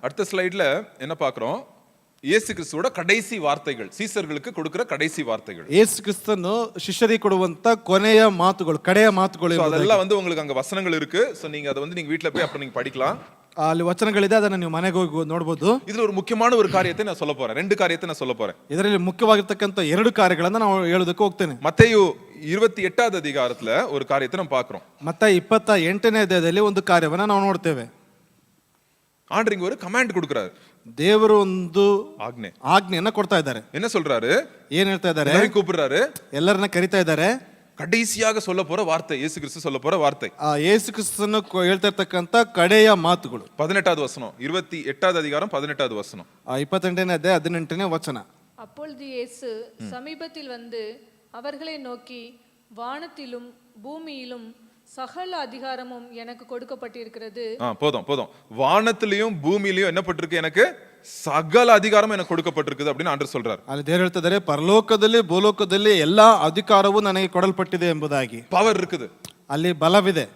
அடுத்த ஸ்லைட்ல என்ன பார்க்கிறோம்? ಯೇಸು ಕ್ರಿಸ್ತುவோட ಕடைசி வார்த்தைகள், சீசர்களுக்கு கொடுக்கிற கடைசி வார்த்தைகள். ಯೇಸು ಕ್ರಿಸ್ತನು ಶಿಷ್ಯರಿಗೆ ಕೊಡುವಂತ ಕೊನೆಯ ಮಾತುಗಳು, ಕಡೆಯ ಮಾತುಗಳು. அதெல்லாம் உங்களுக்கு அங்க வசனங்கள் இருக்கு. சோ நீங்க அதை நீங்க வீட்ல போய் அப்புறம் நீங்க படிக்கலாம். ಅಲ್ಲಿ ವಚನಗಳಿದೆ, ಅದನ್ನ ನೀವು ಮನೆಗೆ ಹೋಗಿ ನೋಡಬಹುದು. இதுல ஒரு முக்கியமான ஒரு காரியத்தை நான் சொல்ல போறேன். ரெண்டு காரியத்தை நான் சொல்ல போறேன். ಇದರಲ್ಲಿ ಮುಖ್ಯವಾಗಿರತಕ್ಕಂತ ಎರಡು ಕಾರ್ಯಗಳನ್ನು ನಾನು ಹೇಳೋದಕ್ಕೆ ಹೋಗ್ತೇನೆ. மத்தேயு 28வது அதிகாரத்துல ஒரு காரியத்தை நம்ம பார்க்கிறோம். ಮತ್ತಾಯ 28ನೇ ಅಧ್ಯಾಯದಲ್ಲಿ ಒಂದು ಕಾರ್ಯವನ್ನ ನಾವು ನೋಡ್ತೇವೆ. ஆண்டவர் ஒரு கமாண்ட் கொடுக்கிறாரு. ದೇವರು ಒಂದು ಆಜ್ಞೆಯನ್ನ ಕೊಡ್ತಾ ಇದ್ದಾರೆ. என்ன சொல்றாரு? ಏನ್ ಹೇಳ್ತಾ ಇದ್ದಾರೆ? கூப்பிடுறாரு, ಎಲ್ಲರನ್ನ ಕರೀತಾ ಇದ್ದಾರೆ. கடைசியாக சொல்ல போற வார்த்தை, இயேசு கிறிஸ்து சொல்ல போற வார்த்தை. ಯೇಸು ಕ್ರಿಸ್ತನು ಹೇಳ್ತಾ ಇರತಕ್ಕಂತ ಕಡೆಯ ಮಾತುಗಳು. 18வது வசனம், 28வது அதிகாரம் 18வது வசனம். 28ನೇ ಅಧ್ಯಾಯ 18ನೇ ವಚನ. அப்பொழுது இயேசு சமீபத்தில் வந்து அவர்களை நோக்கி, வானத்திலும் பூமியிலும் சகல அதிகாரமும் எனக்கு கொடுக்கப்பட்டிருக்கிறது. போதும். வானத்திலையும் பூமியிலையும் என்ன பட்டிருக்கு? எனக்கு சகல அதிகாரம் எனக்கு கொடுக்கப்பட்டிருக்குது அப்படின்னு ஆண்டவர் சொல்றார். ಅಲ್ಲಿ ದೇವರು ಹೇಳ್ತಿದ್ದಾರೆ, ಪರಲೋಕದಲ್ಲಿ ಭೂಲೋಕದಲ್ಲಿ ಎಲ್ಲಾ ಅಧಿಕಾರವೂ ನನಗೆ ಕೊಡಲ್ಪಟ್ಟಿದೆ ಎಂಬುದಾಗಿ. ಪವರ್ இருக்குது, ಅಲ್ಲಿ ಬಲವಿದೆ.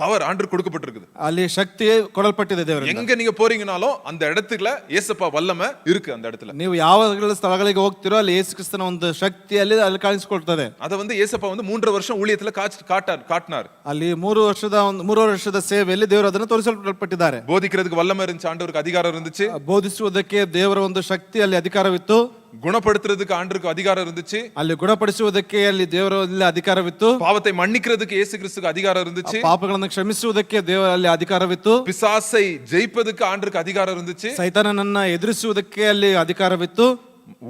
பவர் ஆண்டவர் கொடுக்கப்பட்டிருக்குது. ಅಲ್ಲಿ ಶಕ್ತಿ ಕೊಡಲ್ಪಟ್ಟಿದೆ ದೇವರಿಂದ. எங்க நீங்க போறீங்கனாலும் அந்த இடத்துல இயேசுப்பா வல்லமை இருக்கு. அந்த இடத்துல ನೀವು ಯಾವ ಸ್ಥಳಗಳಿಗೆ ಹೋಗ್ತಿರೋ ಅಲ್ಲಿ ಯೇಸು ಕ್ರಿಸ್ತನ ಒಂದು ಶಕ್ತಿ ಅಲ್ಲಿ ಕಾಣಿಸಿಕೊಳ್ತದೆ. ಅದ இயேசுப்பா 3 வருஷம் ஊழியத்துல காட்டினார். ಅಲ್ಲಿ 3 ವರ್ಷದ ಸೇವೆಯಲ್ಲಿ ದೇವರು ಅದನ್ನು ತೋರಿಸಲ್ಪಟ್ಟಿದ್ದಾರೆ. போதிக்கிறதுக்கு வல்லமை இருந்துச்சு, ஆண்டவருக்கு அதிகாரம் இருந்துச்சு. ಬೋಧಿಸುವುದಕ್ಕೆ ದೇವರ ಒಂದು ಶಕ್ತಿ ಅಲ್ಲಿ ಅಧಿಕಾರವಿತ್ತು. குணப்படுத்துறதுக்கு ஆண்டவருக்கு அதிகாரம் இருந்துச்சு. ಅಲ್ಲಿ ಗುಣಪಡಿಸುವುದಕ್ಕೆ ಅಲ್ಲಿ ದೇವರಲ್ಲಿ ಅಧಿಕಾರವಿತ್ತು. பாவத்தை மன்னிக்கிறதுக்கு இயேசு கிறிஸ்துக்கு அதிகாரம் இருந்துச்சு. ಪಾಪಗಳನ್ನು ಕ್ಷಮಿಸುವುದಕ್ಕೆ ದೇವರಲ್ಲಿ ಅಧಿಕಾರವಿತ್ತು. பிசாசை ஜெயிப்பதற்கு ஆண்டவருக்கு அதிகாரம் இருந்துச்சு. ಸೈತಾನನನ್ನ ಎದುರಿಸುವುದಕ್ಕೆ ಅಲ್ಲಿ ಅಧಿಕಾರವಿತ್ತು.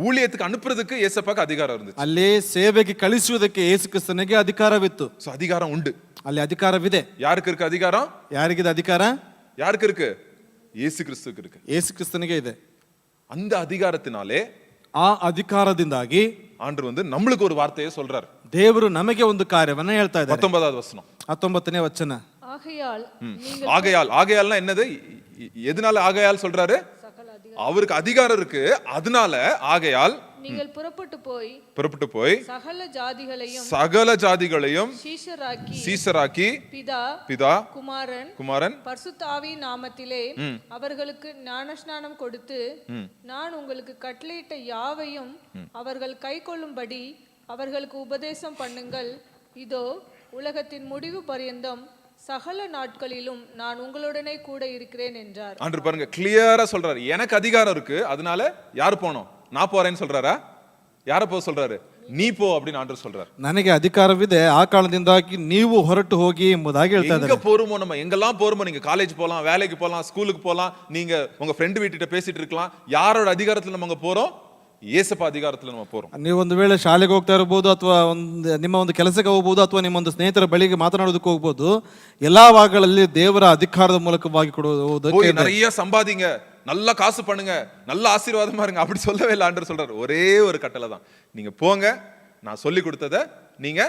ஊழியத்துக்கு அனுப்புறதுக்கு இயேசுப்பாக்கு அதிகாரம் இருந்துச்சு. ಅಲ್ಲಿ ಸೇವೆಗೆ ಕಳಿಸುವುದಕ್ಕೆ ಯೇಸು ಕ್ರಿಸ್ತನಿಗೆ ಅಧಿಕಾರವಿತ್ತು. சோ அதிகாரம் உண்டு, ಅಲ್ಲಿ ಅಧಿಕಾರವಿದೆ. யாருக்கு இருக்கு அதிகாரம்? ಯಾರಿಗಿದೆ ಅಧಿಕಾರ? யாருக்கு இருக்கு? இயேசு கிறிஸ்துவுக்கு இருக்கு. ಯೇಸು ಕ್ರಿಸ್ತನಿಗೆ ಇದೆ. அந்த அதிகாரத்தினாலே, ಆ ಅಧಿಕಾರದಿಂದಾಗಿ ஆண்டவர் நம்மளுக்கு ஒரு வார்த்தையை சொல்றார். ದೇವರು ನಮಗೆ ಒಂದು ಕಾರ್ಯವನ್ನ ಹೇಳ್ತಾ ಇದ್ದಾರೆ. 19வது வசனம், 19ನೇ ವಚನ. ஆகையால்னா என்னது? எதனால ஆகையால் சொல்றாரு? அவருக்கு அதிகாரம் இருக்கு, அதனால ஆகையால் நீங்கள் புறப்பட்டு போய் சகல ஜாதிகளையும் சீஷராக்கி பிதா குமாரன் பரிசுத்த ஆவி நாமத்திலே அவர்களுக்கு ஞானஸ்நானம் கொடுத்து, நான் உங்களுக்கு கட்டளையிட்ட யாவையும் அவர்கள் கைக்கொள்ளும்படி அவர்களுக்கு உபதேசம் பண்ணுங்கள். இதோ உலகத்தின் முடிவு பரியந்தம் சகல நாட்களிலும் நான் உங்களுடனே கூட இருக்கிறேன் என்றார். ஆண்டவர் பாருங்க, கிளியரா சொல்றாரு, எனக்கு அதிகாரம் இருக்கு, அதனால யாரு போனோம்? நான் போறேன்னு சொல்றாரா? யார போக சொல்றாரு? நீ போ அப்படின்னு ஆண்டவர் சொல்றாரு. ನನಗೆ ಅಧಿಕಾರವಿದೆ, ಆ ಕಾರಣದಿಂದಾಗಿ ನೀವು ಹೊರಟು ಹೋಗಿ ಎಂಬುದಾಗಿ ಹೇಳ್ತಾ ಇದ್ದಾರೆ. எங்க போறோமோ, நம்ம எங்கெல்லாம் போறோமோ, நீங்க காலேஜ் போலாம், வேலைக்கு போலாம், ஸ்கூலுக்கு போலாம், நீங்க உங்க ஃப்ரெண்ட் வீட்டுட்ட பேசிட்டு இருக்கலாம். யாரோட அதிகாரத்துல நம்ம போறோம்? ಯೇಸಪ್ಪ ಅಧಿಕಾರದಲ್ಲಿ ನಾವು ಪೋರೋம். ನೀವು ಒಂದು ವೇಳೆ ಶಾಲೆಗೆ ಹೋಗ್ತಾ ಇರಬಹುದು, ಅಥವಾ ನಿಮ್ಮ ಒಂದು ಕೆಲಸಕ್ಕೆ ಹೋಗಬಹುದು, ಅಥವಾ ನಿಮ್ಮ ಒಂದು ಸ್ನೇಹಿತರ ಬಳಿಗೆ ಮಾತನಾಡೋದಕ್ಕೆ ಹೋಗಬಹುದು. ಎಲ್ಲಾ ಭಾಗಗಳಲ್ಲಿ ದೇವರ ಅಧಿಕಾರದ ಮೂಲಕವಾಗಿ ಕೊಡುವುದಕ್ಕೆ. நிறைய சம்பாதிங்க, நல்ல காசு பண்ணுங்க, நல்ல ஆசீர்வாதமா இருங்க அப்படி சொல்லவே இல்லை. ஆண்டவர் சொல்றாரு, ஒரே ஒரு கட்டளை தான், நீங்க போங்க, நான் சொல்லி கொடுத்ததை நீங்க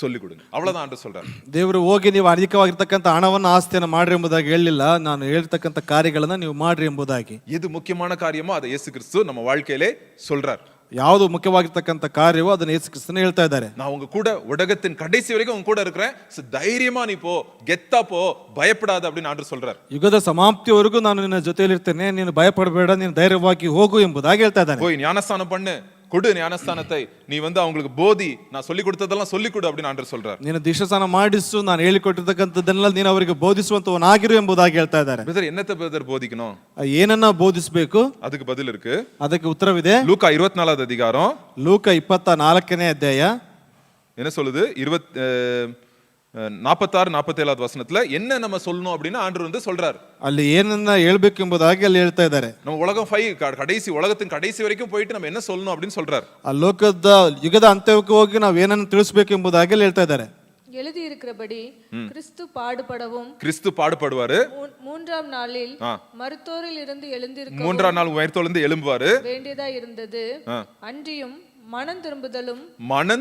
சொல்லி கொடுங்க, அவ்வளவுதான் ஆண்டவர் சொல்றாரு. ದೇವರು ಹೋಗಿ ನೀವು ಅಧಿಕವಾಗಿರ್ತಕ್ಕಂಥ ಹಣವನ್ನು ಆಸ್ತಿಯನ್ನು ಮಾಡ್ರಿ ಎಂಬುದಾಗಿ ಹೇಳಿಲ್ಲ, ನಾನು ಹೇಳ್ತಕ್ಕಂಥ ಕಾರ್ಯಗಳನ್ನ ನೀವು ಮಾಡ್ರಿ ಎಂಬುದಾಗಿ. இது முக்கியமான காரியமோ அதை இயேசு கிறிஸ்து நம்ம வாழ்க்கையிலே சொல்றார். ಯಾವುದು ಮುಖ್ಯವಾಗಿರ್ತಕ್ಕಂಥ ಕಾರ್ಯವೋ ಅದನ್ನ ಯೇಸು ಕ್ರಿಸ್ತನೇ ಹೇಳ್ತಾ ಇದ್ದಾರೆ. நான் உங்க கூட உலகத்தின் கடைசி வரைக்கும் உங்க கூட இருக்கிறேன், தைரியமா நீ போ, கெத்தா போ, பயப்படாத அப்படின்னு ஆண்டவர் சொல்றார். ಯುಗದ ಸಮಾಪ್ತಿವರೆಗೂ ನಾನು ನಿನ್ನ ಜೊತೆಯಲ್ಲಿ ಇರ್ತೇನೆ, ನೀನು ಭಯಪಡಬೇಡ, ನೀನು ಧೈರ್ಯವಾಗಿ ಹೋಗು ಎಂಬುದಾಗಿ ಹೇಳ್ತಾ ಇದ್ದಾನೆ. போய் ஞானஸ்தானம் பண்ணு, கொடு ஞானஸ்தானத்தை, நீ அவங்களுக்கு போதி, நான் சொல்லி கொடுத்ததெல்லாம் சொல்லி கொடு அப்படின்னு ஆண்டவர் சொல்றார். ನೀನು ದೀಕ್ಷಾಸ್ನಾನ ಮಾಡಿಸು, ನಾನು ಹೇಳಿಕೊಟ್ಟಿರ್ತಕ್ಕಂಥದ್ದನ್ನೆಲ್ಲ ನೀನು ಅವರಿಗೆ ಬೋಧಿಸುವಂತವನಾಗಿರು ಎಂಬುದಾಗಿ ಹೇಳ್ತಾ ಇದ್ದಾರೆ. ಬ್ರದರ್, என்னத்தை பிரதர் போதிக்கணும்? ಏನನ್ನ ಬೋಧಿಸಬೇಕು? ಅದಕ್ಕೆ பதில் இருக்கு, ಅದಕ್ಕೆ ಉತ್ತರವಿದೆ. லூக்கா 24வது அதிகாரம், ಲೂಕ 24ನೇ ಅಧ್ಯಾಯ என்ன சொல்லுது? 46-47வது வசனத்துல என்ன நம்ம சொல்லணும் அப்படின்னு ஆண்டவர் சொல்றாரு. ಅಲ್ಲಿ ಏನನ್ನ ಹೇಳ್ಬೇಕು ಎಂಬುದಾಗಿ ಅಲ್ಲಿ ಹೇಳ್ತಾ ಇದ್ದಾರೆ. நம்ம உலகம் உலகத்தின் கடைசி வரைக்கும் போயிட்டு நம்ம என்ன சொல்லணும் அப்படின்னு சொல்றாரு. ಆ ಲೋಕದ ಯುಗದ ಅಂತ್ಯಕ್ಕೆ ಹೋಗಿ ನಾವು ಏನನ್ನ ತಿಳಿಸಬೇಕು ಎಂಬುದಾಗಿ ಅಲ್ಲಿ ಹೇಳ್ತಾ ಇದ್ದಾರೆ. எழுதி இருக்கிறபடி கிறிஸ்து பாடுபடவும், கிறிஸ்து பாடுபடுவாரு, மூன்றாம் நாளில் மருத்தோரில் இருந்து எழுந்திருக்க, 3ஆம் நாள் உயிர்த்தெழுந்து எழும்புவாரு வேண்டியதா இருந்தது. அன்றியும் மனம்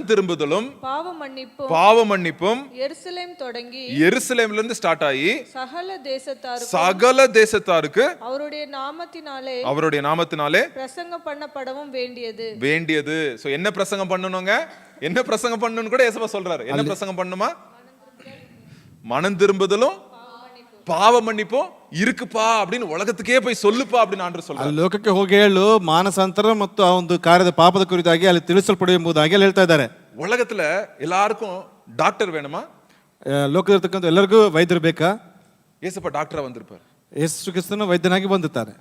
திரும்புதலும் பாவ மன்னிப்பும் எருசலேம்ல இருந்து ஸ்டார்ட் ஆகி சகல தேசத்தாருக்கு அவருடைய நாமத்தினாலே பிரசங்கம் பண்ணப்படவும் வேண்டியது. சோ என்ன பிரசங்கம் பண்ணணுங்க? என்ன பிரசங்கம் பண்ணணும்னு கூட இயேசுவா சொல்றாரு. என்ன பிரசங்கம் பண்ணுமா? மனம் திரும்புதலும் பாவ மன்னிப்பும் இருக்குப்பா அப்படின்னு உலகத்துக்கே போய் சொல்லுப்பா அப்படின்னு ஆண்டவர் ಆ சொல்றாரு. ಲೋಕಕ್ಕೆ ಹೋಗಿ ಹೇಳು ಮಾನಸಾಂತರ ಮತ್ತು ಆ ಒಂದು ಕಾರ್ಯದ ಪಾಪದ ಕುರಿತಾಗಿ ಅಲ್ಲಿ ತಿಳಿಸಲ್ಪಡು ಎಂಬುದಾಗಿ ಅಲ್ಲಿ ಹೇಳ್ತಾ ಇದ್ದಾರೆ. உலகத்துல எல்லாருக்கும் டாக்டர் வேணுமா? ಲೋಕದಲ್ಲಿರ್ತಕ್ಕಂಥ ಎಲ್ಲರಿಗೂ ವೈದ್ಯರು ಬೇಕಾ? ஏசப்பா டாக்டரா வந்திருப்பார். ಯೇಸು ಕ್ರಿಸ್ತನು ವೈದ್ಯನಾಗಿ ಬಂದಿದ್ದಾರೆ.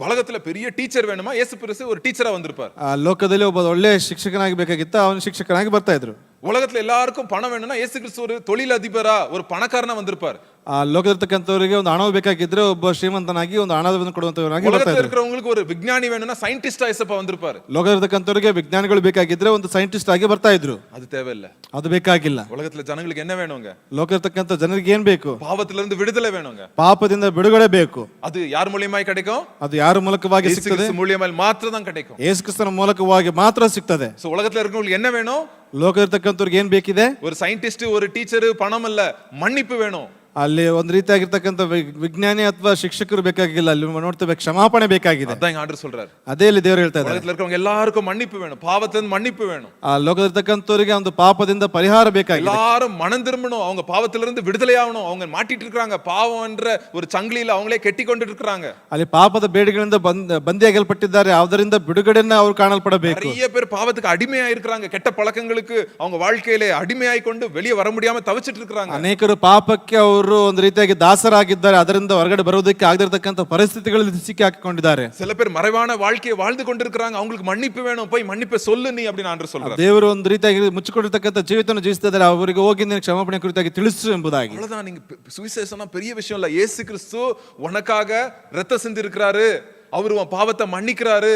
உலகத்துல பெரிய டீச்சர் வேணுமா? இயேசு கிறிஸ்து ஒரு டீச்சரா வந்திருப்பார். ಆ ಲೋಕದಲ್ಲಿ ಒಬ್ಬ ಒಳ್ಳೆ ಶಿಕ್ಷಕನಾಗಿ ಬೇಕಾಗಿತ್ತ, ಅವನು ಶಿಕ್ಷಕನಾಗಿ ಬರ್ತಾ ಇದ್ರು. உலகத்துல எல்லாருக்கும் பணம் வேணும்னா இயேசு கிறிஸ்து ஒரு தொழில் அதிபரா ஒரு பணக்காரனா வந்திருப்பார். ಆ ಲೋಕದಲ್ಲಿರ್ತಕ್ಕಂಥವರಿಗೆ ಒಂದು ಹಣವು ಬೇಕಾಗಿದ್ರೆ ಒಬ್ಬ ಶ್ರೀಮಂತನಾಗಿ ಒಂದು ಹಣವನ್ನು ಕೊಡುವಂತವನಾಗಿ ಬರ್ತಾ உலகத்துல ಇದ್ರು. இருக்கிறவங்களுக்கு ஒரு விஞ்ஞானி வேணும்னா சயின்டிஸ்டா இயேசப்பா வந்திருப்பார். ಲೋಕದಲ್ಲಿರ್ತಕ್ಕಂಥವರಿಗೆ ವಿಜ್ಞಾನಿಗಳು ಬೇಕಾಗಿದ್ರೆ ಒಂದು ಸೈಂಟಿಸ್ಟ್ ಆಗಿ ಬರ್ತಾ ಇದ್ರು. அது தேவையில்ல. ಅದು ಬೇಕಾಗಿಲ್ಲ. உலகத்துல ஜனங்களுக்கு என்ன வேணுங்க? ಲೋಕದಲ್ಲಿರ್ತಕ್ಕಂಥ ಜನರಿಗೆ ಏನ್ ಬೇಕು? பாவத்துல இருந்து விடுதலை வேணுங்க. ಪಾಪದಿಂದ ಬಿಡುಗಡೆ ಬೇಕು. அது யார் மூலியமாய் கிடைக்கும்? ಅದು ಯಾರ ಮೂಲಕವಾಗಿ இயேசு ಸಿಗ್ತದೆ? கிறிஸ்து மூலியமாய் மாத்திரம் தான் கிடைக்கும். ಯೇಸು ಕ್ರಿಸ್ತನ ಮೂಲಕವಾಗಿ ಮಾತ್ರ ಸಿಗ್ತದೆ. சோ உலகத்துல இருக்கிறவங்களுக்கு என்ன வேணும்? ಲೋಕದಲ್ಲಿರ್ತಕ್ಕಂಥವ್ರಿಗೆ ಏನ್ ಬೇಕಿದೆ? ஒரு சயின்டிஸ்ட் ஒரு டீச்சர் பணம் இல்ல, மன்னிப்பு வேணும். ಅಲ್ಲಿ ಒಂದು ರೀತಿಯಾಗಿರ್ತಕ್ಕಂಥ ವಿಜ್ಞಾನಿ ಅಥವಾ ಶಿಕ್ಷಕರು ಬೇಕಾಗಿಲ್ಲ, ಅಲ್ಲಿ ನೋಡ್ತೇವೆ ಕ್ಷಮಾಪಣೆ ಬೇಕಾಗಿದೆ. அதான் ஆண்டவர் சொல்றாரு. ಅದೇ ಇಲ್ಲಿ ದೇವರು ಹೇಳ್ತಾ ಇದ್ದಾರೆ. உலகத்துல இருக்கிறவங்க எல்லாருக்கும் மன்னிப்பு வேணும், பாவத்துல இருந்து மன்னிப்பு வேணும். ಆ ಲೋಕದಲ್ಲಿರ್ತಕ್ಕಂಥವರಿಗೆ ಒಂದು ಪಾಪದಿಂದ ಪರಿಹಾರ ಬೇಕಾಗಿದೆ. எல்லாரும் மனம் திரும்பணும், அவங்க பாவத்துல இருந்து விடுதலை ஆகணும். அவங்க மாட்டிட்டு இருக்காங்க, பாவம் என்ற ஒரு சங்கிலியில அவங்களே கெட்டி கொண்டு இருக்காங்க. ಅಲ್ಲಿ ಪಾಪದ ಬೇಡಿಗಳಿಂದ ಬಂದಿಯಾಗಲ್ಪಟ್ಟಿದ್ದಾರೆ, ಅದರಿಂದ ಬಿಡುಗಡೆಯನ್ನ ಅವರು ಕಾಣಲ್ಪಡಬೇಕು. நிறைய பேர் பாவத்துக்கு அடிமையா இருக்கிறாங்க, கெட்ட பழக்கங்களுக்கு அவங்க வாழ்க்கையிலே அடிமையாய் கொண்டு வெளியே வர முடியாம தவிச்சிட்டு இருக்காங்க. ಅನೇಕರು ಪಾಪಕ್ಕೆ ಅವರು ಒಂದು ರೀತಿಯಾಗಿ ದಾಸರಾಗಿದ್ದಾರೆ, ಅದರಿಂದ ಹೊರಗಡೆ ಬರೋದಕ್ಕೆ ಆಗದಿರತಕ್ಕಂಥ ಪರಿಸ್ಥಿತಿಗಳಲ್ಲಿ ಸಿಕ್ಕಿ ಹಾಕಿಕೊಂಡಿದ್ದಾರೆ. சில பேர் மறைவான வாழ்க்கையை வாழ்ந்து கொண்டிருக்கிறாங்க, அவங்களுக்கு மன்னிப்பு வேணும், போய் மன்னிப்பை சொல்லு நீ அப்படின்னு ஆண்டவர் சொல்றாரு. ದೇವರು ಒಂದು ರೀತಿಯಾಗಿ ಮುಚ್ಚಿಕೊಂಡಿರ್ತಕ್ಕಂಥ ಜೀವಿತವನ್ನು ಜೀವಿಸ್ತಿದ್ದಾರೆ, ಅವರಿಗೆ ಹೋಗಿ ನೀನು ಕ್ಷಮಾಪಣೆ ಕುರಿತಾಗಿ ತಿಳಿಸು ಎಂಬುದಾಗಿ. அவ்வளவுதான். நீங்க சுவிசேஷம்னா பெரிய விஷயம் இல்ல. இயேசு கிறிஸ்து உனக்காக ரத்தம் சிந்தி இருக்கிறாரு, அவரு உன் பாவத்தை மன்னிக்கிறாரு,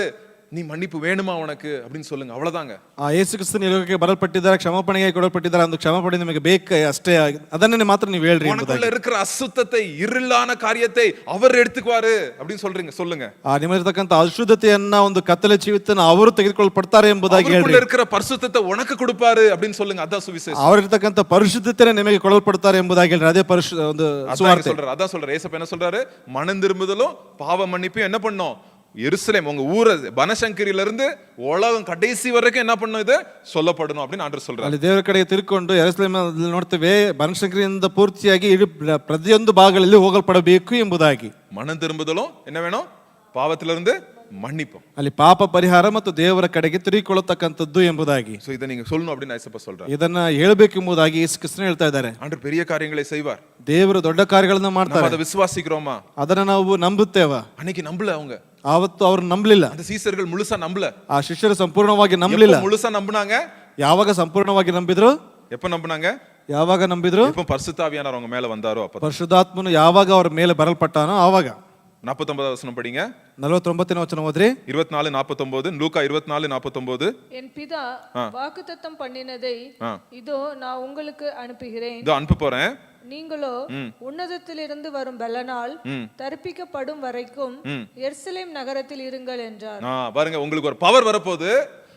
நீ மன்னிப்பு வேணுமா உனக்கு அப்படின்னு சொல்லுங்க. அவ்வளவுதாங்க. ಆ ಯೇಸು ಕ್ರಿಸ್ತನ ಈ ಲೋಕಕ್ಕೆ ಬರಲ್ಪಟ್ಟಿದ್ದಾರೆ, ಕ್ಷಮಾಪಣೆಗೆ ಕೊಡಲ್ಪಟ್ಟಿದ್ದಾರೆ, ಒಂದು ಕ್ಷಮಾಪಣೆ ನಿಮಗೆ ಬೇಕು ಅಷ್ಟೇ, ಅದನ್ನೇ ಮಾತ್ರ ನೀವು ಹೇಳ್ರಿ ಎಂಬುದಾಗಿ. உனக்குள்ள இருக்கிற அசுத்தத்தை, இருளான காரியத்தை அவர் எடுத்துக்குவாரு அப்படின்னு சொல்றீங்க. சொல்லுங்க. ನಿಮ್ಮಲ್ಲಿರ್ತಕ್ಕಂಥ ಅಶುದ್ಧತೆಯನ್ನ, ಒಂದು ಕತ್ತಲೆ ಜೀವಿತನ ಅವರು ತೆಗೆದುಕೊಳ್ಪಡ್ತಾರೆ ಎಂಬುದಾಗಿ ಹೇಳ್ರಿ. அவருக்குள்ள இருக்கிற பரிசுத்தத்தை உனக்கு கொடுப்பாரு அப்படின்னு சொல்லுங்க. அதான் சுவிசேஷம். ಅವರಿರ್ತಕ್ಕಂಥ ಪರಿಶುದ್ಧತೆನೇ ನಿಮಗೆ ಕೊಡಲ್ಪಡ್ತಾರೆ ಎಂಬುದಾಗಿ ಹೇಳ್ರಿ. ಅದೇ ಒಂದು ಸುವಾರ್ತೆ. அதான் சொல்றாரு. ஏசப்பா என்ன சொல்றாரு? மனம் திரும்புதலும் பாவ மன்னிப்பையும் என்ன பண்ணும்? எருசலேம் உங்க ஊர் பனசங்கரியில இருந்து உலகம் கடைசி வரைக்கும் என்ன பண்ணும்? இது சொல்லப்படணும் அப்படின்னு ஆண்டவர் சொல்றாரு. ಅಲ್ಲಿ ದೇವರ ಕಡೆಗೆ ತಿರುಗಿಕೊಂಡು ಯೆರೂಸಲೇಮಿನಲ್ಲಿ ನೋಡ್ತೇವೆ, ಬನಶಂಕರಿಯಿಂದ ಪೂರ್ತಿಯಾಗಿ ಇಡೀ ಪ್ರತಿಯೊಂದು ಭಾಗಗಳಲ್ಲಿ ಹೋಗಲ್ಪಡಬೇಕು ಎಂಬುದಾಗಿ. மனம் திரும்புதலும் என்ன வேணும்? பாவத்திலிருந்து மன்னிப்பும். ಅಲ್ಲಿ ಪಾಪ ಪರಿಹಾರ ಮತ್ತು ದೇವರ ಕಡೆಗೆ ತಿರುಗಿಕೊಳ್ಳತಕ್ಕಂಥದ್ದು ಎಂಬುದಾಗಿ. சோ இதை நீங்க சொல்லணும் அப்படின்னு ஏசப்பா சொல்றாரு. ಇದನ್ನ ಹೇಳಬೇಕೆಂಬುದಾಗಿ ಯೇಸು ಕ್ರಿಸ್ತನು ಹೇಳ್ತಾ ಇದ್ದಾರೆ. ஆண்டவர் பெரிய காரியங்களை செய்வார். ದೇವರು ದೊಡ್ಡ ಕಾರ್ಯಗಳನ್ನ ಮಾಡ್ತಾರೆ, அதை விசுவாசிக்கிறோமா? ಅದನ್ನ ನಾವು ನಂಬುತ್ತೇವೆ. அன்னைக்கு நம்பல அவங்க. ಆವತ್ತು ಅವರು ನಂಬಲಿಲ್ಲ, அந்த சீசர்கள் முழுசா நம்பல. ಆ ಶಿಷ್ಯರು ಸಂಪೂರ್ಣವಾಗಿ ನಂಬಲಿಲ್ಲ. முழுசா நம்புனாங்க. ಯಾವಾಗ ಸಂಪೂರ್ಣವಾಗಿ ನಂಬಿದ್ರು? எப்ப நம்புனாங்க? ಯಾವಾಗ ನಂಬಿದ್ರು? எப்ப பரிசுத்த ஆவியானவர் அவங்க மேல வந்தாரோ அப்ப. ಪರಿಶುದ್ಧಾತ್ಮನು ಯಾವಾಗ ಅವರ ಮೇಲೆ ಬರಲ್ಪಟ್ಟಾನೋ ಆವಾಗ. 49வது வசனம் படிங்க. 49ನೇ ವಚನ ಓದ್ರಿ. 24:49 லூக்கா 24:49. என் பிதா வாக்குத்தத்தம் பண்ணினதை இதோ நான் உங்களுக்கு அனுப்புகிறேன். இதோ அனுப்ப போறேன். நீங்களோ உன்னதத்திலிருந்து வரும் பலனால் தரிப்பிக்கப்படும் வரைக்கும் எருசலேம் நகரத்தில் இருங்கள் என்றார். பாருங்க, உங்களுக்கு ஒரு பவர் வரப்போகுது.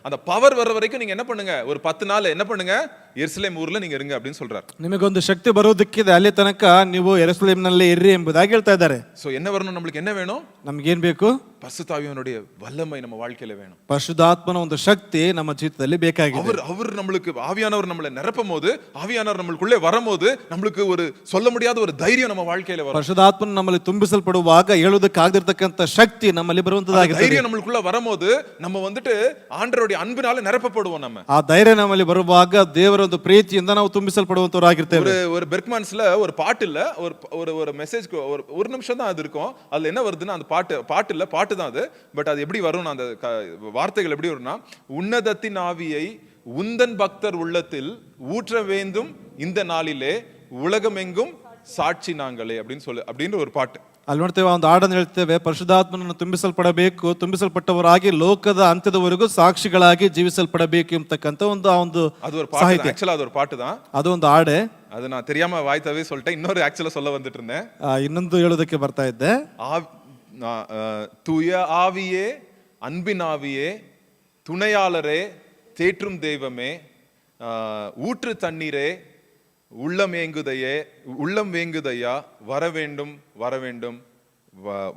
அந்த பவர் வர்ற வரைக்கும் நீங்க என்ன பண்ணுங்க? ஒரு 10 நாள் என்ன பண்ணுங்க? எருசலேம் ஊர்ல நீங்க இருங்க அப்படின்னு சொல்றாரு. ನಿಮಗೊಂದು ಶಕ್ತಿ ಬರೋದಕ್ಕಿದೆ, ಅಲ್ಲಿ ತನಕ ನೀವು ಯೆರೂಸಲೇಮಿನಲ್ಲೇ ಇರ್ರಿ ಎಂಬುದಾಗಿ ಹೇಳ್ತಾ ಇದ್ದಾರೆ. சோ என்ன வரணும்? நம்மளுக்கு என்ன வேணும்? ನಮಗೇನ್ ಬೇಕು? பரிசுத்த ஆவியானுடைய வல்லமை நம்ம வாழ்க்கையில வேணும். ಪರಿಶುದ್ಧಾತ್ಮನ ಒಂದು ಶಕ್ತಿ ನಮ್ಮ ಜೀವಿತದಲ್ಲಿ ಬೇಕಾಗಿದೆ. அவர் நம்மளுக்கு ஆவியானவர் நம்மளை நிரப்பும் போது, ஆவியானவர் நம்மளுக்குள்ளே வரும்போது நம்மளுக்கு ஒரு சொல்ல முடியாத ஒரு தைரியம் நம்ம வாழ்க்கையில வரும். ಪರಿಶುದ್ಧಾತ್ಮನ ನಮ್ಮಲ್ಲಿ ತುಂಬಿಸಲ್ಪಡುವಾಗ ಹೇಳುವುದಕ್ಕಾಗದಿರತಕ್ಕಂತ ಶಕ್ತಿ ನಮ್ಮಲ್ಲಿ ಬರುವಂತದಾಗಿದೆ. தைரியம் நம்மளுக்குள்ள வரும்போது நம்ம வந்துட்டு ஆண்டவருடைய அன்பினால நிரப்பப்படுவோம். நம்ம ಆ ಧೈರ್ಯ ನಮ್ಮಲ್ಲಿ ಬರುವಾಗ ದೇವರ ಒಂದು ಪ್ರೀತಿಯಿಂದ ನಾವು ತುಂಬಿಸಲ್ಪಡುವಂತವರಾಗಿರ್ತೇವೆ. ஒரு பெர்க்மன்ஸ்ல ஒரு பாட்டு இல்ல, ஒரு ஒரு மெசேஜ் ஒரு நிமிஷம் தான் அது இருக்கும். அதுல என்ன வருதுன்னா, அந்த பாட்டு இல்ல, பாட்டு தான் அது. பட் அது எப்படி வரும்? அந்த வார்த்தைகள் எப்படி வரும்னா, உன்னதத்தின் ஆவியை உந்தன் பக்தர் உள்ளத்தில் ஊற்ற வேண்டும் இந்த நாளிலே உலகமெங்கும் சாட்சி நாங்களே அப்படின்னு ஒரு பாட்டு. ಅಲ್ಲಿ ನೋಡ್ತೇವೆ, ಒಂದು ಹಾಡನ್ನು ಹೇಳ್ತೇವೆ, ಪರಿಶುದ್ಧಾತ್ಮನನ್ನು ತುಂಬಿಸಲ್ಪಡಬೇಕು, ತುಂಬಿಸಲ್ಪಟ್ಟವರಾಗಿ ಲೋಕದ ಅಂತ್ಯದವರೆಗೂ ಸಾಕ್ಷಿಗಳಾಗಿ ಜೀವಿಸಲ್ಪಡಬೇಕು ಎಂಬತಕ್ಕಂತ ಒಂದು அது ஒரு பாட்டு. ஆக்சுவலா அது ஒரு பாட்டு தான். ಅದು ಒಂದು ಹಾಡೆ. அது நான் தெரியாம வாய் தவறி சொல்லிட்டேன். இன்னொரு ஆக்சுவலா சொல்ல வந்துட்டு இருந்தேன். ಇನ್ನೊಂದು ಹೇಳೋದಕ್ಕೆ ಬರ್ತಾ ಇದ್ದೆ. தூய ஆவியே, அன்பின் ஆவியே, துணையாளரே, தேற்றும் தெய்வமே, ஊற்று தண்ணீரே, உள்ளம் வேங்குதையா, வர வேண்டும்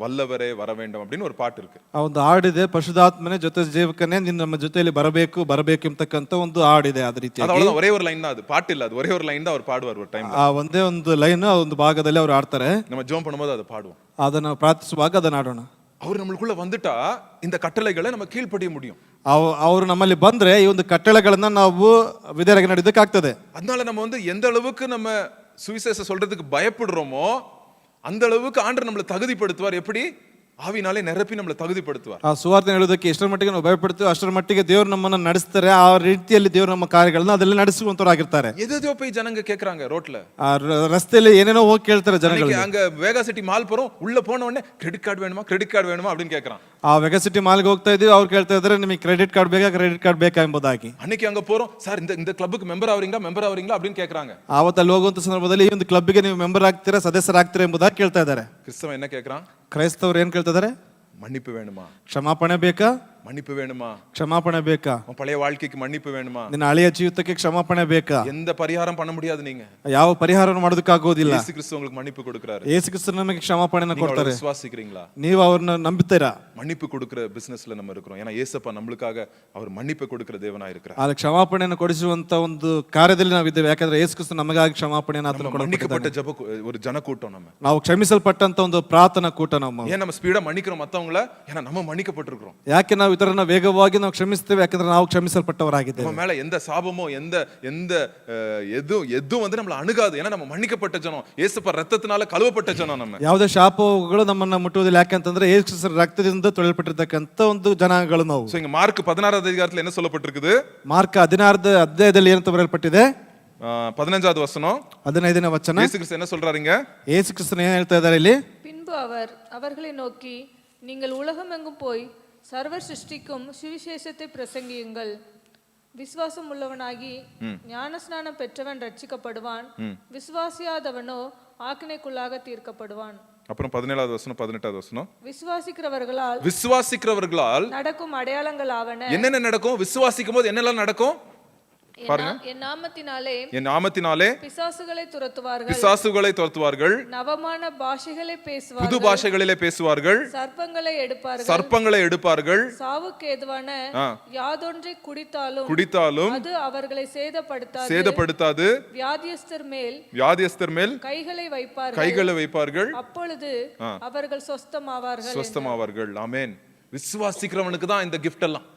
வல்லவரே வர வேண்டும் அப்படின்னு ஒரு பாட்டு இருக்கு. ಆ ಒಂದು ಹಾಡಿದೆ, ಪರಿಶುದ್ಧಾತ್ಮನೇ ಜೊತೆ ಜೀವಕನೇ ನೀನು ನಮ್ಮ ಜೊತೆಯಲ್ಲಿ ಬರಬೇಕು ಎಂಬತಕ್ಕಂತ ಒಂದು ಹಾಡಿದೆ. ಅದ ರೀತಿ அவ்வளவுதான், ஒரே ஒரு லைன் தான், அது பாட்டு இல்ல, அது ஒரே ஒரு லைன் தான் அவர் பாடுவார் ஒரு டைம். ಆ ಒಂದೇ ಒಂದು ಲೈನ್ ಆ ಒಂದು ಭಾಗದಲ್ಲಿ ಅವ್ರು ಆಡ್ತಾರೆ. நம்ம ஜெபம் பண்ணும்போது அதை பாடுவோம். ಅದನ್ನ ಪ್ರಾರ್ಥಿಸುವಾಗ ಅದನ್ನ ಆಡೋಣ. அவர் நம்மளுக்குள்ள வந்துட்டா இந்த கட்டளைகளை நம்ம கீழ்ப்படிய முடியும். ಅವರು ನಮ್ಮಲ್ಲಿ ಬಂದ್ರೆ ಈ ಒಂದು ಕಟ್ಟಳೆಗಳನ್ನ ನಾವು ವಿಧೇಯರಾಗಿ ನಡೆಯೋದಕ್ಕಾಗ್ತದೆ. அதனால நம்ம எந்த அளவுக்கு நம்ம சுவிசேஷம் சொல்றதுக்கு பயப்படுறோமோ அந்த அளவுக்கு ஆண்டவர் நம்மளை தகுதிப்படுத்துவார். எப்படி? ஆவினாலே நிரப்பி நம்மளை தகுதிப்படுத்துவார். ಆ ಸುವಾರ್ತೆ ಹೇಳೋದಕ್ಕೆ ಎಷ್ಟರ ಮಟ್ಟಿಗೆ ನಾವು ಭಯಪಡ್ತೀವಿ ಅಷ್ಟರ ಮಟ್ಟಿಗೆ ದೇವರು ನಮ್ಮನ್ನ ನಡೆಸ್ತಾರೆ. ಆ ರೀತಿಯಲ್ಲಿ ದೇವರು ನಮ್ಮ ಕಾರ್ಯಗಳನ್ನ ಅದೆಲ್ಲ ನಡೆಸುವಂತವರಾಗಿರ್ತಾರೆ. எதோ போய் ஜனங்க கேக்குறாங்க ரோட்ல, ಆ ರಸ್ತೆಯಲ್ಲಿ ಏನೇನೋ ಹೋಗಿ ಕೇಳ್ತಾರೆ ಜನಗಳು. அங்க வேகா சிட்டி மால் போறோம், உள்ள போன உடனே கிரெடிட் கார்டு வேணுமா அப்படின்னு கேக்குறான். ಆ ವೆಗಸಿಟಿ ಮಾಲ್ಗೆ ಹೋಗ್ತಾ ಇದೀವಿ, ಅವ್ರು ಕೇಳ್ತಾ ಇದ್ರೆ ನಿಮಗೆ ಕ್ರೆಡಿಟ್ ಕಾರ್ಡ್ ಬೇಕಾ ಎಂಬುದಾಗಿ. அன்னைக்கு அங்க போறோம், சார் இந்த கிளப்புக்கு மெம்பர் ஆவறீங்களா அப்படின்னு கேக்குறாங்க. ಆವತ್ತು ಅಲ್ಲಿ ಹೋಗುವಂತ ಸಂದರ್ಭದಲ್ಲಿ ಈ ಒಂದು ಕ್ಲಬ್ಗೆ ನೀವು ಮೆಂಬರ್ ಆಗ್ತೀರಾ, ಸದಸ್ಯರಾಗ್ತೀರಾ ಎಂಬುದಾಗಿ ಕೇಳ್ತಾ ಇದ್ದಾರೆ. கிறிஸ்தவன் என்ன கேக்குறான்? ಕ್ರೈಸ್ತವರು ಏನ್ ಕೇಳ್ತಾ ಇದಾರೆ? மன்னிப்பு வேணுமா? ಕ್ಷಮಾಪಣೆ ಬೇಕಾ? மன்னிப்பு வேணுமா? ಕ್ಷಮಾಪಣೆ ಬೇಕಾ? பழைய வாழ்க்கைக்கு மன்னிப்பு வேணுமா? ನಿನ್ನ ಹಳೆಯ ಜೀವಿತಕ್ಕೆ ಕ್ಷಮಾಪಣೆ ಬೇಕಾ? எந்த பரிகாரம் பண்ண முடியாது. நீங்க ಯಾವ ಪರಿಹಾರವನ್ನು ಮಾಡೋದಕ್ಕಾಗೋದಿಲ್ಲ. இயேசு கிறிஸ்து உங்களுக்கு மன்னிப்பு கொடுக்கிறாரு. ಯೇಸು ಕ್ರಿಸ್ತನು ನಮಗೆ ಕ್ಷಮಾಪಣೆಯನ್ನು ಕೊಡ್ತಾರೆ. விசுவாசிக்கிறீங்களா? ನೀವು ಅವ್ರನ್ನ ನಂಬುತ್ತೀರಾ? மன்னிப்பு கொடுக்கிற பிசினஸ்ல நம்ம இருக்கிறோம். ஏன்னா இயேசப்பா நம்மளுக்காக அவர் மன்னிப்பு கொடுக்கிற தேவனா இருக்கிறார். ಅಲ್ಲಿ ಕ್ಷಮಾಪಣೆಯನ್ನು ಕೊಡಿಸುವಂತ ಒಂದು ಕಾರ್ಯದಲ್ಲಿ ನಾವು ಇದ್ದೇವೆ. ಯಾಕಂದ್ರೆ ಯೇಸು ಕ್ರಿಸ್ತ ನಮಗಾಗಿ ಕ್ಷಮಾಪಣೆಯನ್ನು ಆತನು மன்னிக்கப்பட்ட ஜெப ஒரு ஜனக்கூட்டம் நம்ம. ನಾವು ಕ್ಷಮಿಸಲ್ಪಟ್ಟಂತ ಒಂದು ಪ್ರಾರ್ಥನಾ ಕೂಟ ನಮ್ಮ. ஏன் நம்ம ஸ்பீடா மன்னிக்கிறோம் மத்தவங்கள? ஏன்னா நம்ம மன்னிக்கப்பட்டிருக்கிறோம். ಯಾಕೆ ನಾವು ಇತರರನ್ನ ವೇಗವಾಗಿ ನಾವು ಕ್ಷಮಿಸ್ತೇವೆ? ಯಾಕಂದ್ರೆ ನಾವು ಕ್ಷಮಿಸಲ್ಪಟ್ಟವರಾಗಿದ್ದೇವೆ. நம்ம மேல எந்த சாபமோ எந்த எதுவும் வந்து நம்மள அணுகாது. ஏன்னா நம்ம மன்னிக்கப்பட்ட ஜனம், இயேசுப்பா ரத்தத்தினால கழுவப்பட்ட ஜனம் நம்ம. ಯಾವುದೇ ಶಾಪಗಳು ನಮ್ಮನ್ನ ಮುಟ್ಟುವುದಿಲ್ಲ. ಯಾಕಂತಂದ್ರೆ ಯೇಸು ಕ್ರಿಸ್ತರ ರಕ್ತದಿಂದ ತೊಳೆಯಲ್ಪಟ್ಟಿರ್ತಕ್ಕಂಥ ಒಂದು ಜನಾಂಗಗಳು ನಾವು. சோ இங்க மார்க் 16வது அதிகாரத்துல என்ன சொல்லப்பட்டிருக்குது? ಮಾರ್ಕ 16ನೇ ಅಧ್ಯಾಯದಲ್ಲಿ ಏನಂತ ಬರೆಯಲ್ಪಟ್ಟಿದೆ? 15வது வசனம், 15ನೇ ವಚನ. இயேசு கிறிஸ்து என்ன சொல்றாருங்க? ಯೇಸು ಕ್ರಿಸ್ತನು ಏನು ಹೇಳ್ತಾ ಇದ್ದಾರೆ ಇಲ್ಲಿ? பின்பு அவர் அவர்களை நோக்கி, நீங்கள் உலகமெங்கும் போய் சர்வ சிருஷ்டிக்கும் சுவிசேஷத்தை பிரசங்கியுங்கள். விசுவாசம் உள்ளவனாகி ஞானஸ்நானம் பெற்றவன் ரட்சிக்கப்படுவான், விசுவாசியாதவனோ ஆக்கினைக்குள்ளாக தீர்க்கப்படுவான். அப்புறம் 17வது வசனம் 18வது வசனம், விசுவாசிக்கிறவர்களால் நடக்கும் அடையாளங்கள் ஆவன. என்னென்ன நடக்கும்? விசுவாசிக்கும் போது என்னெல்லாம் நடக்கும் பாருங்க. என் நாமத்தினாலே பிசாசுகளை துரத்துவார்கள், நவமான பாஷைகளை பேசுவார்கள், புது பாஷைகளிலே பேசுவார்கள், சர்ப்பங்களை எடுப்பார்கள், சாவுக்கு ஏதுவான யாதொன்றை குடித்தாலும் அது அவர்களை சேதப்படுத்தாது, வியாதியஸ்தர் மேல் கைகளை வைப்பார்கள், அப்பொழுது அவர்கள் சொஸ்தமாவார்கள். ஆமென். விசுவாசிக்கிறவனுக்கு தான் இந்த கிஃப்ட் எல்லாம்.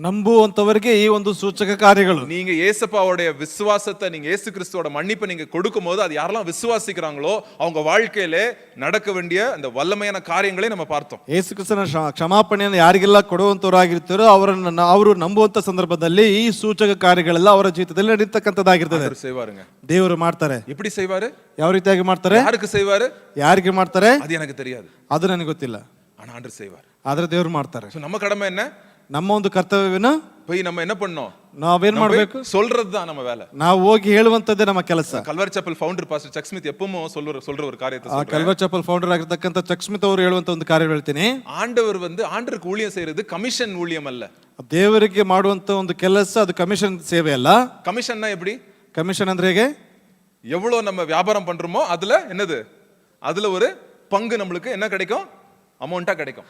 ನಂಬುವಂತವರಿಗೆ ಈ ಒಂದು ಸೂಚಕ ಕಾರ್ಯಗಳು. நீங்க இயேசுப்பாவுடைய விசுவாசத்தை, நீங்க இயேசு கிறிஸ்துவோட மன்னிப்பை நீங்க கொடுக்கும்போது அது யாரெல்லாம் விசுவாசிக்கிறாங்களோ அவங்க வாழ்க்கையிலே நடக்க வேண்டிய அந்த வல்லமையான காரியங்களை நம்ம பார்த்தோம். ಯೇಸು ಕ್ರಿಸ್ತನ ಕ್ಷಮಾಪಣೆಯನ್ನು ಯಾರಿಗೆಲ್ಲ ಕೊಡುವಂತವರಾಗಿರ್ತಾರೋ ಅವರು ನಂಬುವಂತ ಸಂದರ್ಭದಲ್ಲಿ ಈ ಸೂಚಕ ಕಾರ್ಯಗಳೆಲ್ಲ ಅವರ ಜೀವಿತದಲ್ಲಿ ನಡೀತಕ್ಕಂಥದ್ದಾಗಿರ್ತದೆ. செய்வாருங்க, ದೇವರು ಮಾಡ್ತಾರೆ. எப்படி செய்வாரு? ಯಾವ ರೀತಿಯಾಗಿ ಮಾಡ್ತಾರೆ? யாருக்கு செய்வாரு? ಯಾರಿಗೆ ಮಾಡ್ತಾರೆ அது எனக்கு தெரியாது, ಅದು ನನಗೆ ಗೊತ್ತಿಲ್ಲ. ஆனா ஆண்டவர் செய்வார். ಆದ್ರೆ ದೇವರು ಮಾಡ್ತಾರೆ. நம்ம கடமை என்ன? ನಮ್ಮ ಒಂದು ಕರ್ತವ್ಯವೇನು? போய் நம்ம என்ன பண்ணோம்? ನಾವೇನ್ ಮಾಡ್ಬೇಕು? சொல்றது தான் நம்ம வேலை. ನಾವು ಹೋಗಿ ಹೇಳುವಂತದ್ದೇ ನಮ್ಮ ಕೆಲಸ. Calvary Chapel founder pastor Chuck Smith எப்பவும் சொல்ற ஒரு காரியத்தை சொல்றேன். கல்வர் சப்பல் ஃபவுண்டர் ಆಗಿರತಕ್ಕಂತ ಚಕ್ ಸ್ಮಿತ್ ಅವರು ಹೇಳುವಂತ ಒಂದು ಕಾರ್ಯ ಹೇಳ್ತೀನಿ. ஆண்டவருக்கு ஊழியம் செய்யறது கமிஷன் ஊழியம் அல்ல. ದೇವರಿಗೆ ಮಾಡುವಂತ ಒಂದು ಕೆಲಸ ಅದು ಕಮಿಷನ್ ಸೇವೆ ಅಲ್ಲ. கமிஷன்னா எப்படி? ಕಮಿಷನ್ ಅಂದ್ರೆ ಹೇಗೆ? எவ்வளவு நம்ம வியாபாரம் பண்றோமோ அதுல என்னது? அதுல ஒரு பங்கு நம்மளுக்கு என்ன கிடைக்கும்? ಅಮೌಂಟಾ கிடைக்கும்.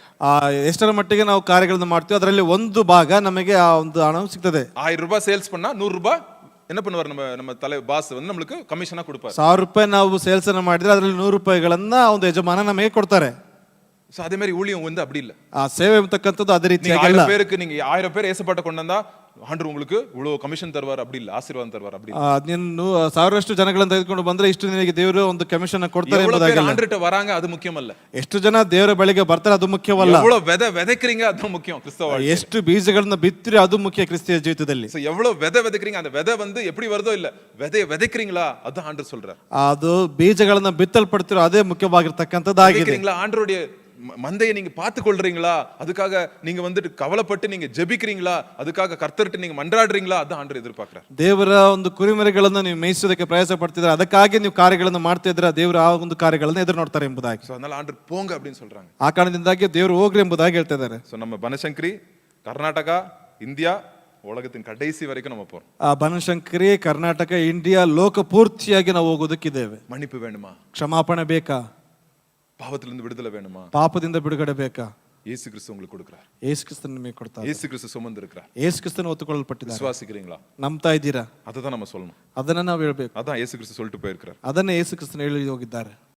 ಎಷ್ಟರ ಮಟ್ಟಿಗೆ ನಾವು ಕಾರ್ಯಗಳನ್ನು ಮಾಡ್ತೀವಿ ಅದರಲ್ಲಿ ಒಂದು ಭಾಗ ನಮಗೆ ಆ ಒಂದು ಹಣ ಸಿಗ್ತದೆ. 1000 ரூபாய் சேல்ஸ் பண்ணா 100 ரூபாய் என்ன பண்ணுவார்? நம்ம தலை பாஸ் வந்து நமக்கு ಕಮಿಷನ್ கொடுப்பார். 1000 ರೂಪಾಯಿ ನಾವು ಸೇಲ್ಸ್ ಅನ್ನು ಮಾಡಿದ್ರೆ ಅದರಲ್ಲಿ 100 ರೂಪಾಯಿಗಳನ್ನ ಒಂದು ಯಜಮಾನ ನಮಗೆ ಕೊಡ್ತಾರೆ. சோ அதே மாதிரி ஊழியம் வந்து அப்படி இல்ல. ಆ ಸೇವೆ ಅಂತಕ್ಕಂಥದ್ದು ಅದೇ ರೀತಿಯಾಗಿ ಅಲ್ಲ. 1000 பேருக்கு நீங்க 1000 பேர் ஏசப்பாட்ட கொண்டு வந்தா ஆண்டவர் உங்களுக்கு இவ்வளவு கமிஷன் தருவார் அப்படி இல்ல, ஆசீர்வாதம் தருவார் அப்படி இல்ல. ನೀನು 1000ರಷ್ಟು ಜನಗಳನ್ನು ತೆಗೆದುಕೊಂಡು ಬಂದ್ರೆ ಇಷ್ಟು ನಿನಗೆ ದೇವರು ಒಂದು ಕಮಿಷನ್ ಕೊಡ್ತಾರೆ ಎಂಬುದಾಗಿ ಅಲ್ಲ. ಆಂಡ್ರட்ட ವರಾಂಗ ಅದು ಮುಖ್ಯವಲ್ಲ. ಎಷ್ಟು ಜನ ದೇವರ ಬಳಿಗೆ ಬರ್ತಾರೆ ಅದು ಮುಖ್ಯವಲ್ಲ. எவ்வளவு விதைக்கிறீங்க அது முக்கியம் கிறிஸ்தவ வாழ்க்கை. ಎಷ್ಟು ಬೀಜಗಳನ್ನು ಬಿತ್ತಿರಿ ಅದು ಮುಖ್ಯ ಕ್ರಿಸ್ತಿಯ ಜೀವಿತದಲ್ಲಿ. சோ எவ்வளவு விதைக்கிறீங்க, அந்த விதை வந்து எப்படி வருதோ இல்ல விதைக்கிறீங்களா அது ஆண்டவர் சொல்றார். ಅದು ಬೀಜಗಳನ್ನು ಬಿತ್ತಲ್ಪಡ್ತಿರೋ ಅದೇ ಮುಖ್ಯವಾಗಿರ್ತಕ್ಕಂಥದ್ದಾಗಿದೆ. விதைக்கிறீங்களா? ஆண்டவருடைய மந்தையை நீங்க பார்த்து கொள்றீங்களா? அதுக்காக நீங்க வந்துட்டு கவலைப்பட்டு நீங்க ஜெபிக்கிறீங்களா? அதுக்காக கர்த்தர்ட்ட நீங்க மன்றாடுறீங்களா? அது ஆண்டவர் எதிர்பார்க்கிறார். ದೇವರ ಒಂದು ಕುರಿಮರಿಗಳನ್ನು ನೀವು ಮೇಯಿಸೋದಕ್ಕೆ ಪ್ರಯಾಸ ಪಡ್ತಿದ್ರೆ ಅದಕ್ಕಾಗಿ ನೀವು ಕಾರ್ಯಗಳನ್ನು ಮಾಡ್ತಾ ಇದ್ರೆ ದೇವರು ಆ ಒಂದು ಕಾರ್ಯಗಳನ್ನು ಎದುರು ನೋಡ್ತಾರೆ ಎಂಬುದಾಗಿ. ಸೋ ಅದனால ಆಂಡರ್ போங்க அப்படினு சொல்றாங்க. ಆ ಕಾರಣದಿಂದಾಗಿ ದೇವರು ಹೋಗ್ರಿ ಎಂಬುದಾಗಿ ಹೇಳ್ತಾ ಇದ್ದಾರೆ. ಸೋ ನಮ್ಮ ಬನಶಂಕರಿ ಕರ್ನಾಟಕ ಇಂಡಿಯಾ உலகத்தின் கடைசி வரைக்கும் நம்ம போறோம். ಬನಶಂಕರಿ ಕರ್ನಾಟಕ ಇಂಡಿಯಾ ಲೋಕ ಪೂರ್ತಿಯಾಗಿ ನಾವು ಹೋಗೋದಕ್ಕಿದ್ದೇವೆ. மன்னிப்பு வேணுமா? ಕ್ಷಮಾಪಣೆ ಬೇಕಾ? பாவத்திலிருந்து விடுதலை வேணுமா? ಪಾಪದಿಂದ ಬಿಡುಗಡೆ ಬೇಕಾ? இயேசு கிறிஸ்து உங்களுக்கு கொடுக்கிறார். ಯೇಸು ಕ್ರಿಸ್ತನ ನಿಮಗೆ ಕೊಡ್ತಾರೆ. இயேசு கிறிஸ்து சுமந்து இருக்கிறார். ಯೇಸು ಕ್ರಿಸ್ತನ ಒತ್ತುಕೊಳ್ಳಲ್ಪಟ್ಟಿದ್ದಾರೆ. விசுவாசிக்கிறீங்களா? ನಂಬ್ತಾ ಇದ್ದೀರಾ? அதை தான் நம்ம சொல்லணும். ಅದನ್ನ ನಾವು ಹೇಳ್ಬೇಕು. அதான் இயேசு கிறிஸ்து சொல்லிட்டு போயிருக்கிறார். ಅದನ್ನ ಯೇಸು ಕ್ರಿಸ್ತನ ಹೇಳಿ ಹೋಗಿದ್ದಾರೆ.